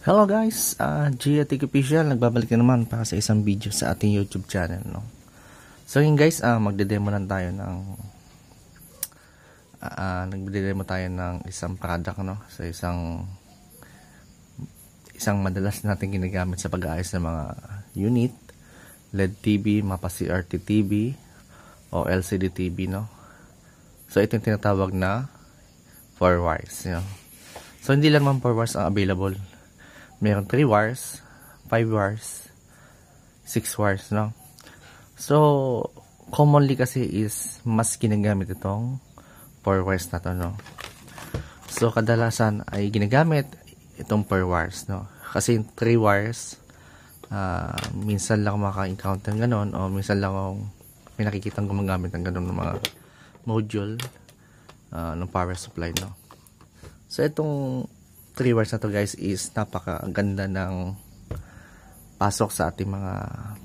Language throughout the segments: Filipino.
Hello guys, Geotic Official, nagbabalik na naman para sa isang video sa ating YouTube channel, no? So yun guys, magde-demo lang tayo ng nagde-demo tayo ng isang product, no? Sa isang madalas natin ginagamit sa pag-aayos ng mga unit, LED TV, mapa CRT TV o LCD TV, no? So ito yung tinatawag na 4 wires, you know? So hindi lang man 4 wires ang available. Meron 3 wires, 5 wires, 6 wires, no? So, commonly kasi is mas ginagamit itong 4 wires na to, no? So, kadalasan ay ginagamit itong 4 wires, no? Kasi 3 wires, minsan lang maka-encounter ng ganon, o minsan lang akong may nakikitang gumagamit ng ganon ng mga module ng power supply, no? So, itong 3 wires na to guys is napakaganda ng pasok sa ating mga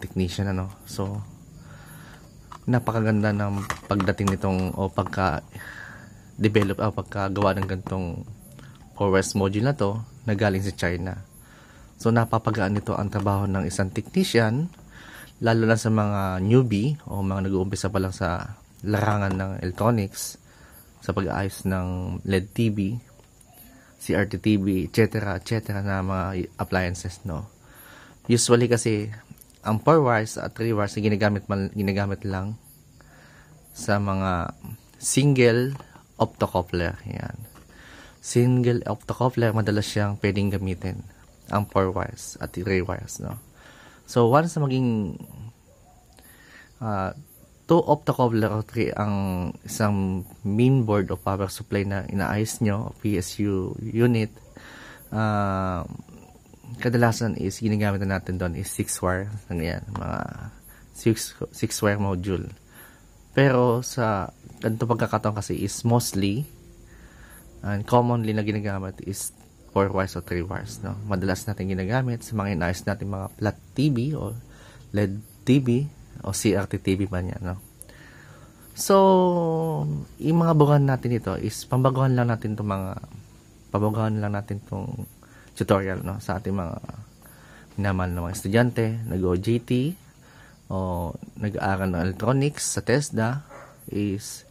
technician, ano. So napakaganda ng pagdating nitong o pagka-develop o pagkagawa ng ganitong 4 wires module na to na galing sa China. So napapagaan nito ang trabaho ng isang technician, lalo na sa mga newbie o mga nag-uumpisa pa lang sa larangan ng electronics, sa pag-aayos ng LED TV, CRT TV, etc. na mga appliances, no. Usually kasi ang 4 wires at 3 wires ay ginagamit lang sa mga single optocoupler. Yan. Single optocoupler, madalas siyang pwedeng gamitin ang 4 wires at 3 wires, no. So once na maging 2 optocoupler o 3 ang isang main board o power supply na inaayos nyo, o PSU unit, kadalasan is ginagamit na natin doon is 6 wire, ganyan, mga 6 wire module. Pero sa ganito pagkakataon kasi is mostly and commonly na ginagamit is 4 wires o 3 wires, no. Madalas natin ginagamit sa mga inaayos natin mga flat TV o LED TV o CRT TV man yan, no. So yung mga baguhan natin ito is pambaguhan lang natin itong tutorial, no, sa ating mga minamahal na mga estudyante, nag-OJT o nag-aaral ng electronics sa TESDA. Is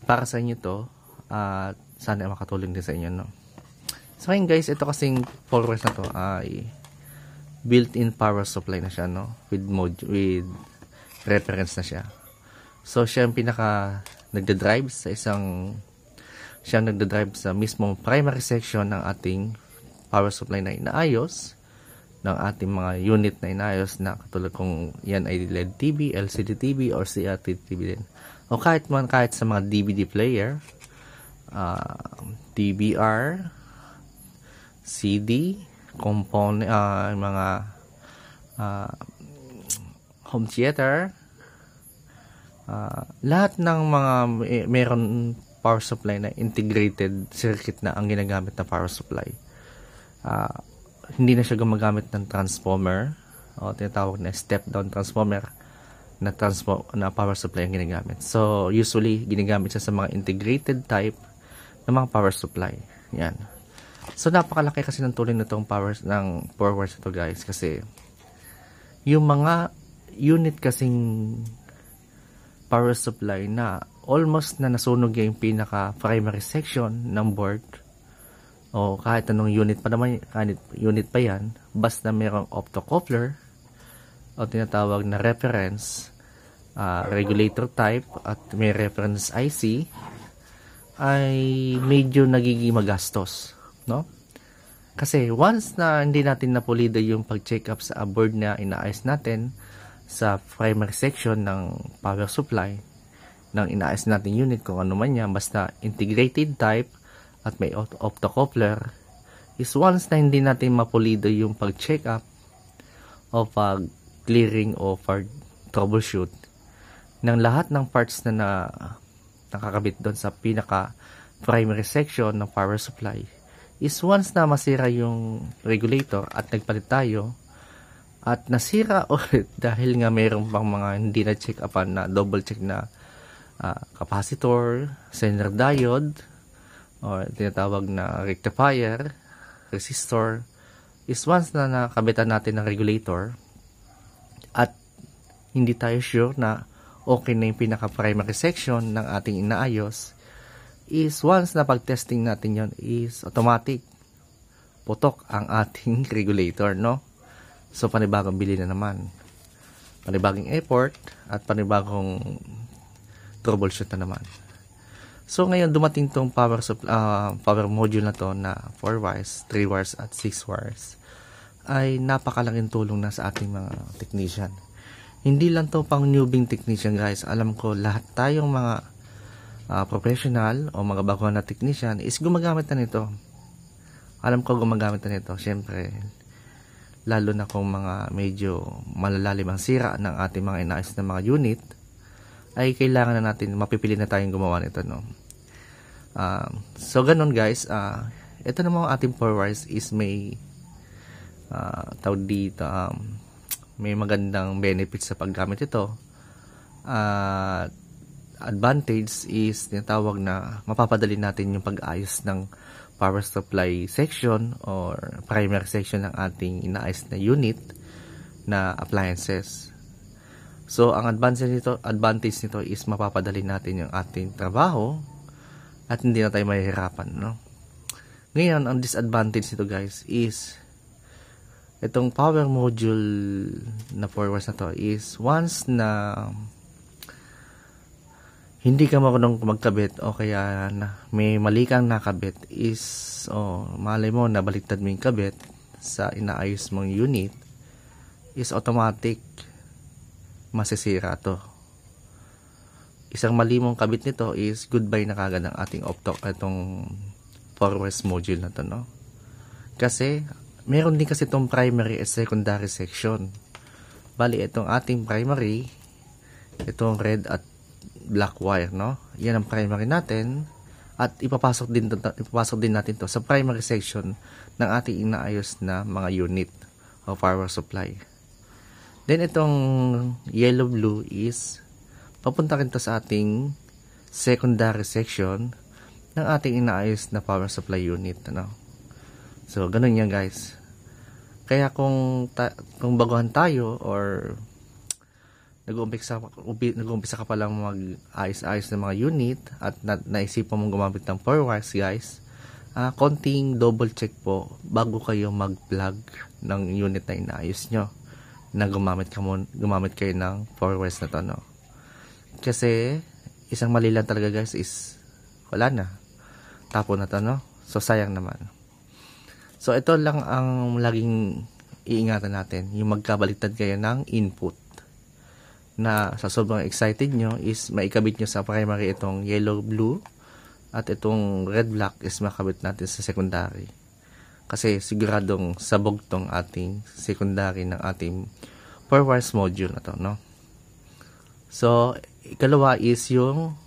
para sa inyo to at sana makatulong din sa inyo, no. So ngayon guys, ito kasing 4 wires na to ay built-in power supply na siya, no, with reference na siya. So siya yung pinaka nagda-drive sa mismong primary section ng ating power supply na inaayos, ng ating mga unit na inaayos, na katulad kung yan ay LED TV, LCD TV or CRT TV din, o kahit sa mga DVD player, DVR, CD component, mga home theater, lahat ng mga meron power supply na integrated circuit na ang ginagamit na power supply. Hindi na siya gumagamit ng transformer o tinatawag na step down transformer na power supply ang ginagamit. So usually ginagamit siya sa mga integrated type ng mga power supply. Yan. So napakalaki kasi ng tulong nitong powers ng 4 wires ito guys, kasi yung mga unit kasing power supply na almost na nasunog yung pinaka primary section ng board, o kahit anong unit pa naman, kahit unit pa yan, basta mayroong optocoupler o tinatawag na reference regulator type at may reference IC, ay medyo nagiging magastos, no. Kasi once na hindi natin napulido yung pag-check up sa board na inaayos natin sa primary section ng power supply ng inaayos natin unit, kung ano man yan, basta integrated type at may optocoupler, is once na hindi natin mapulido yung pag-check up o pag-clearing o troubleshoot ng lahat ng parts na nakakabit doon sa pinaka primary section ng power supply, is once na masira yung regulator at nagpalit tayo at nasira ulit dahil nga mayroon pang mga hindi na check upan, na double check na capacitor, Zener diode, o tinatawag na rectifier, resistor, is once na nakabitan natin ng regulator at hindi tayo sure na okay na yung pinaka-primary section ng ating inaayos, is once na pag-testing natin yon is automatic putok ang ating regulator, no? So panibagong bili na naman, panibagong effort at panibagong troubleshoot na naman. So ngayon dumating tong power module na to na 4 wires, 3 wires at 6 wires, ay napakalaking tulong na sa ating mga technician. Hindi lang to pang newbie technician, guys. Alam ko lahat tayong mga professional o mga baguhan na technician is gumagamit na nito. Alam ko gumagamit na nito. Syempre, lalo na kung mga medyo malalalim ang sira ng ating mga inaayos na mga unit, ay kailangan na natin, mapipili na tayong gumawa nito, no? So ganun, guys. Ito namang ating 4 wires is may tawag dito, may magandang benefits sa paggamit ito. Advantage is tinatawag na mapapadali natin yung pag-ayos ng power supply section or primary section ng ating inaayos na unit na appliances. So ang advantage nito is mapapadali natin yung ating trabaho at hindi na tayo mahihirapan, no? Ngayon, ang disadvantage nito, guys, is itong power module na 4 wires na to is once na hindi ka marunong magkabit o kaya na may mali kang nakabit is malay mo na baliktad mo yung kabit sa inaayos mong unit, is automatic masisira to. Isang mali mong kabit nito is goodbye na kagad ang ating itong 4 wires module na to, no? Kasi meron din kasi itong primary at secondary section. Bali, itong ating primary, itong red at black wire, no? Yan ang primary natin. At ipapasok din natin to sa primary section ng ating inaayos na mga unit o power supply. Then, itong yellow-blue is papunta rin to sa ating secondary section ng ating inaayos na power supply unit, no? So, ganun yan, guys. Kaya kung baguhan tayo or nag-uumpisa ka pa lang mag-ayos-ayos ng mga unit at naisipan mong gumamit ng 4 wires, guys, konting double check po bago kayo mag-plug ng unit na inaayos nyo na gumamit kayo ng 4 wires na to, no? Kasi isang mali lang talaga, guys, is wala na, tapo na to, no? So sayang naman. So ito lang ang laging iingatan natin, yung magkabaliktad kayo ng input na sa sobrang excited nyo is maikabit nyo sa primary itong yellow blue at itong red black is makabit natin sa secondary. Kasi siguradong sabog tong ating secondary ng ating 4 wires module na to, no? So, ikalawa is yung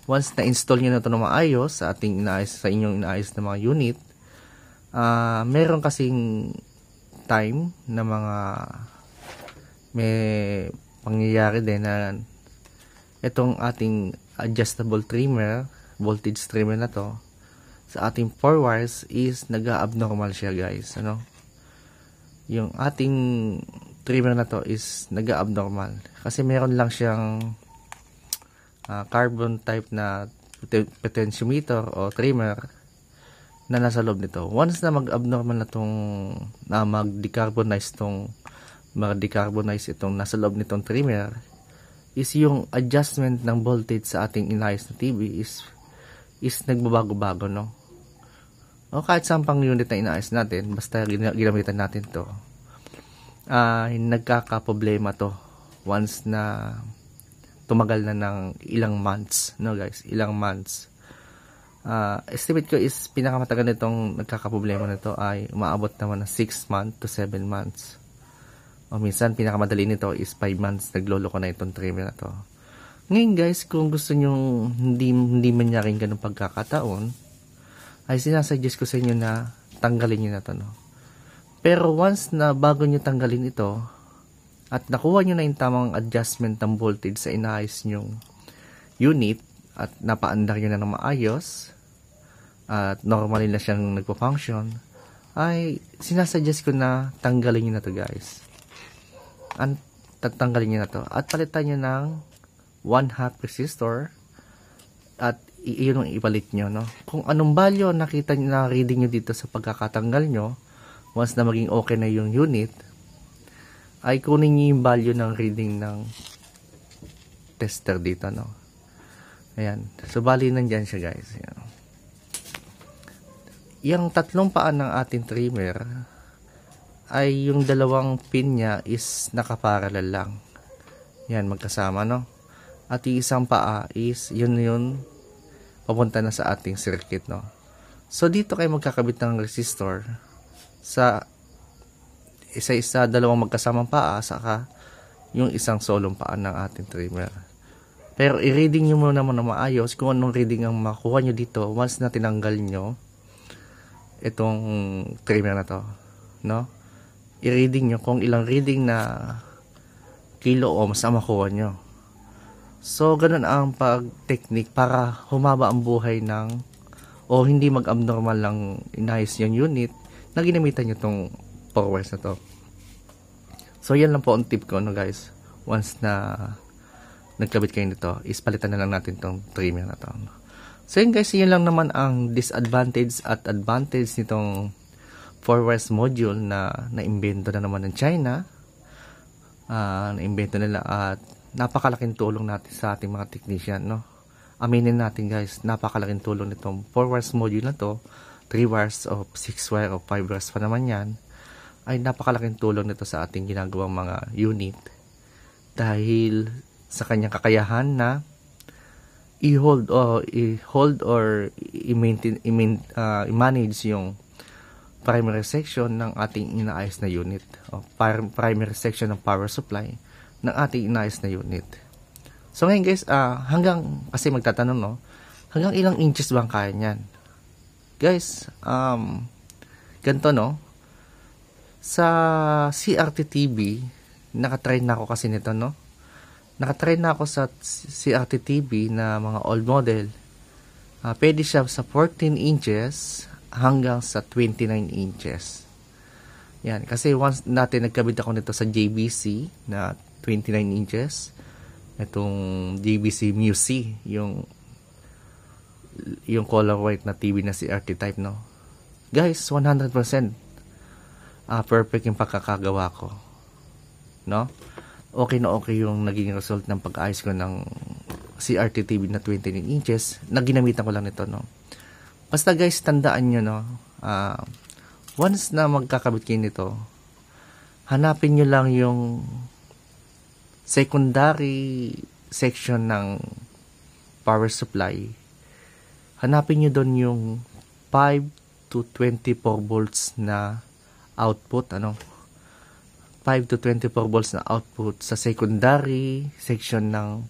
once na-install nyo na ito na maayos sa inyong inaayos na mga unit, meron kasing time na may pangyayari din na itong ating adjustable trimmer, voltage trimmer na to, sa ating 4 wires is nag-abnormal siya, guys, ano? Yung ating trimmer na to is nag-abnormal kasi meron lang siyang carbon type na potentiometer o trimmer na nasa loob nito. Once na mag-abnormal na mag-decarbonize itong nasa loob nitong trimmer, is yung adjustment ng voltage sa ating inayos na TV is nagbabago-bago, no? O kahit saan pang unit na inaayos natin, basta ginamitan natin to, nagkakaproblema to once na tumagal na ng ilang months, no, guys? Ilang months. Estimate ko is pinakamatagal nitong nagkakaproblema nito ay umaabot naman ng 6 months to 7 months. O minsan pinakamadali nito is 5 months nagloloko na itong trimmer na to. Ngayon, guys, kung gusto nyo hindi manyaring ganun pagkakataon, ay sinasuggest ko sa inyo na tanggalin nyo na to, no? Pero once na bago nyo tanggalin ito at nakuha nyo na yung tamang adjustment ng voltage sa inaayos nyong unit at napaandar nyo na ng maayos at normally na siyang nagpo-function, ay sinasuggest ko na tanggalin nyo na to guys. Tatanggalin nyo na to at palitan nyo ng 1/2 resistor at iyon ang ipalit nyo, no? Kung anong value nakita nyo na reading nyo dito sa pagkakatanggal nyo, once na maging okay na yung unit, ay kunin nyo yung value ng reading ng tester dito, no? Ayan. So, bali nandyan siya guys. Ayan. Yung tatlong paan ng ating trimmer ay yung dalawang pin niya is nakaparallel lang. Yan, magkasama, no? At yung isang paa is yun papunta na sa ating circuit, no? So, dito kayo magkakabit ng resistor sa isa-isa, dalawang magkasamang paa, saka yung isang solong paan ng ating trimmer. Pero, i-reading nyo muna na maayos kung anong reading ang makuha nyo dito once na tinanggal nyo itong trimmer na to, no? I-reading nyo kung ilang reading na kilo ohms ang makuha nyo. So, ganun ang pag-technique para humaba ang buhay ng o hindi mag-abnormal lang inayos yung unit na ginamitan nyo itong 4 wires na to. So, yan lang po ang tip ko, no guys. Once na nagkabit kayo nito, is palitan na lang natin itong trimmer na to. So yun guys, yun lang naman ang disadvantage at advantage nitong 4 wires module na naimbento na naman ng China. Naimbento nila at napakalaking tulong natin sa ating mga technician, no? Aminin natin guys, napakalaking tulong nitong 4 wires module na to, 3 wires o 6 wire o 5 wires pa naman yan, ay napakalaking tulong nito sa ating ginagawang mga unit dahil sa kanyang kakayahan na i-hold or i-manage yung primary section ng ating inaayos na unit o primary section ng power supply ng ating inaayos na unit. So ngayon guys, hanggang, kasi magtatanong, no, hanggang ilang inches ba ang kaya niyan? Guys, ganito, no, sa CRT TV nakatry na ako kasi nito, no. Nakatry na ako sa CRT TV na mga old model. Pwede siya sa 14 inches hanggang sa 29 inches. Yan. Kasi once natin nagkabit ako nito sa JBC na 29 inches. Itong JBC Musi. Yung color white na TV na CRT type, no. Guys, 100% perfect yung pagkakagawa ko. No? Okay na okay yung naging result ng pag-ayos ko ng CRT TV na 29 inches na ginamitan ko lang nito, no. Basta guys, tandaan nyo, no, once na magkakabit kayo nito, hanapin nyo lang yung secondary section ng power supply. Hanapin nyo doon yung 5 to 24 volts na output, 5 to 24 volts na output sa secondary section ng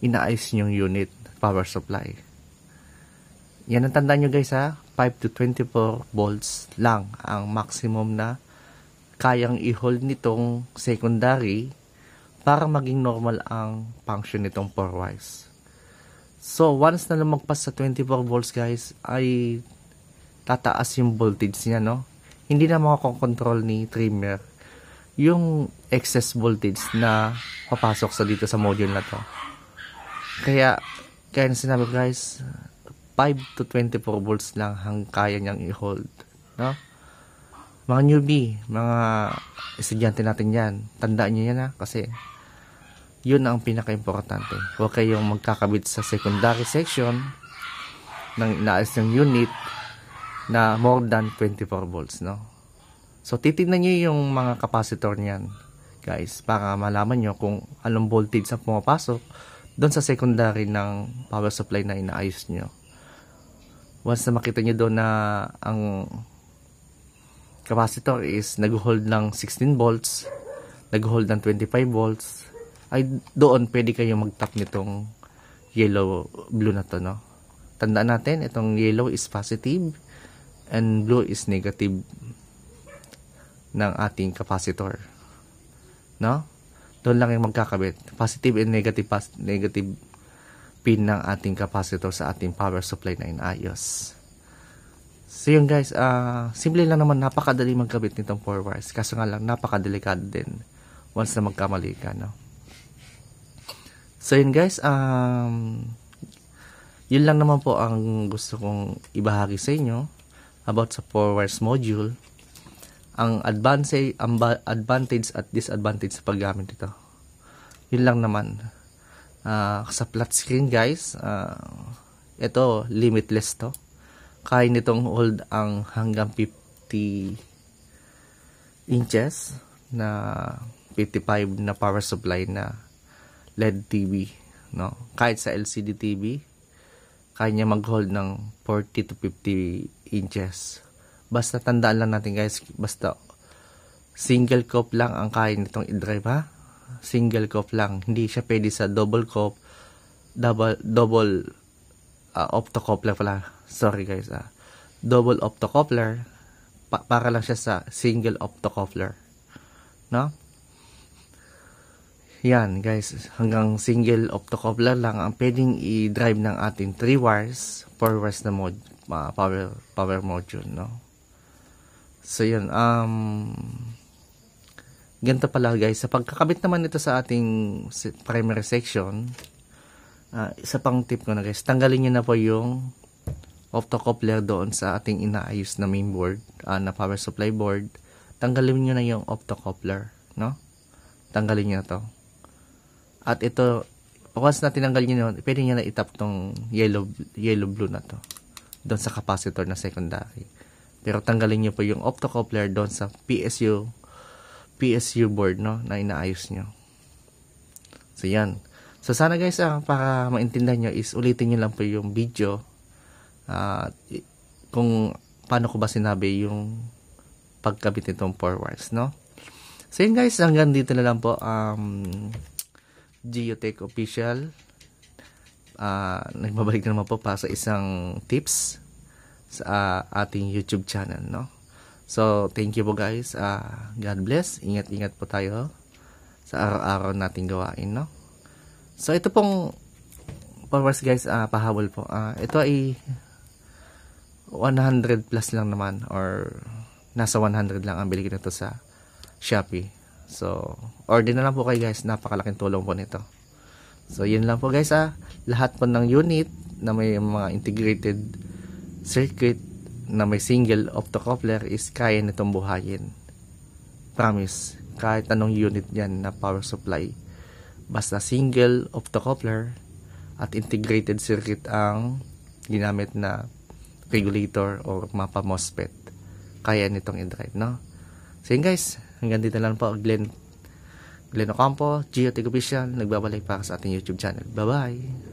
inaayos nyong unit power supply. Yan ang tandaan nyo guys, ha. 5 to 24 volts lang ang maximum na kayang i-hold nitong secondary para maging normal ang function nitong 4 wires. So once na lumagpas sa 24 volts guys, ay tataas yung voltage niya, no. Hindi na makakontrol ni trimmer yung excess voltage na papasok sa dito sa module na to. Kaya sinabi guys, 5 to 24 volts lang ang kaya niyang i-hold, no? Mga newbie, mga estudyante natin yan, tandaan niyo yan, ha, kasi yun ang pinaka-importante. Huwag kayong magkakabit sa secondary section ng inaayos ng unit na more than 24 volts, no? So, titignan nyo yung mga capacitor niyan, guys, para malaman nyo kung anong voltage ang pumapasok doon sa secondary ng power supply na inaayos nyo. Once na makita nyo doon na ang capacitor is nag-hold ng 16 volts, nag-hold ng 25 volts, ay doon pwede kayong mag-tap nitong yellow-blue na to, no? Tandaan natin, itong yellow is positive and blue is negative ng ating capacitor, no? Doon lang yung magkakabit, positive and negative pin ng ating capacitor sa ating power supply na inaayos. So yun guys, simple lang naman, napakadali magkabit nitong 4 wires. Kaso nga lang, napakadelikado din once na magkamali ka, no? So yun guys, yun lang naman po ang gusto kong ibahagi sa inyo about sa 4 wires module. Ang advantage at disadvantage sa paggamit nito. Yun lang naman. Sa flat screen guys, ito limitless to. Kaya nitong hold ang hanggang 50 inches na 55 na power supply na LED TV, no? Kahit sa LCD TV, kaya niya mag-hold ng 40 to 50 inches. Basta tandaan lang natin guys, basta single cope lang ang kaya nitong i-drive, ha? Single cope lang. Hindi siya pwede sa double cope, double optocoupler pala. Sorry guys, double optocoupler, para lang siya sa single optocoupler, no? Yan guys, hanggang single optocoupler lang ang pwedeng i-drive ng ating 3 wires, 4 wires na power module, no? So yun, ganito pala guys, sa pagkakabit naman ito sa ating primary section, isa pang tip ko na guys, tanggalin nyo na po yung optocoupler doon sa ating inaayos na main board, na power supply board. Tanggalin nyo na yung optocoupler, no? Tanggalin nyo na to. At ito, once na tinanggal nyo yun, pwede nyo na itap tong yellow-blue na to doon sa capacitor na secondary. Pero tanggalin nyo po yung optocoupler doon sa PSU board, no, na inaayos nyo. So yan. So sana guys, para maintindihan nyo is ulitin nyo lang po yung video kung paano ko ba sinabi yung pagkabit nitong 4 wires, no? So yun guys, hanggang dito na lang po Geotech Official. Nagbabalik na naman po para sa isang tips sa ating YouTube channel, no? So, thank you po guys. God bless. Ingat-ingat po tayo sa araw-araw nating gawain, no? So, ito pong powers guys, pahabol po. Ito ay 100 plus lang naman, or nasa 100 lang ang bili ko nito sa Shopee. So, order na lang po kayo guys. Napakalaking tulong po nito. So, yun lang po guys. Lahat po ng unit na may mga integrated circuit na may single optocoupler is kaya nitong buhayin. Promise. Kahit anong unit yan na power supply, basta single optocoupler at integrated circuit ang ginamit na regulator or mapa MOSFET, kaya nitong i-drive, no? So yun guys, hanggang dito lang po. Glenn Ocampo, Geotech Official, nagbabalik para sa ating YouTube channel. Bye bye.